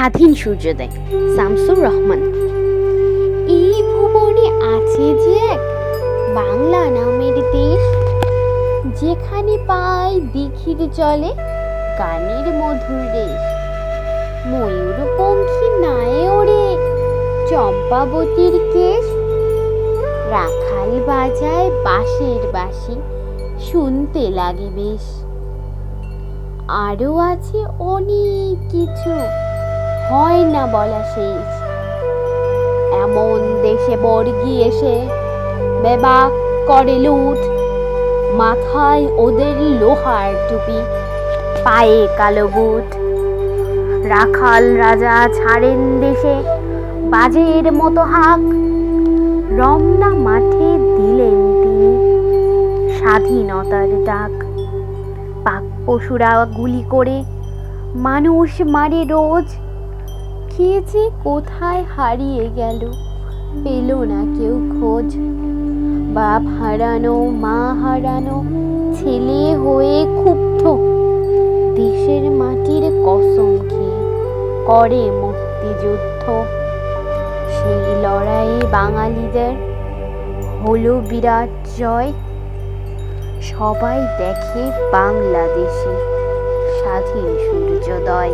স্বাধীন সূর্যোদয়, শামসুর রহমান। এই ভুবনে আছে যে এক বাংলা নামের দেশ, যেখানে পাই দিঘির জলে গানের মধুর রেশ। ময়ূরপঙ্খী নায়ে ওড়ে চম্পাবতীর কেশ, রাখাল বাজায় বাঁশের বাঁশি, শুনতে লাগে বেশ। আরও আছে অনেক কিছু, হয় না বলা শেষ। এমন দেশে বর্গি এসে বেবাক করে লুঠ, মাথায় ওদের লোহার টুপি, পায়ে কালো বুট। রাখাল রাজা ছাড়েন দেশে বাজের মতো হাঁক, রমনা মাঠে দিলেন তিনি স্বাধীনতার ডাক। পাক পশুরা গুলি করে মানুষ মারে রোজ, কে যে কোথায় হারিয়ে গেল পেল না কেউ খোঁজ। বাপ হারানো, মা হারানো, ছেলে হয়ে ক্ষুব্ধ, দেশের মাটির কসম খেয়ে করে মুক্তিযুদ্ধ। সেই লড়াইয়ে বাঙালিদের হলো বিরাট জয়, সবাই দেখে বাংলাদেশে স্বাধীন সূর্যোদয়।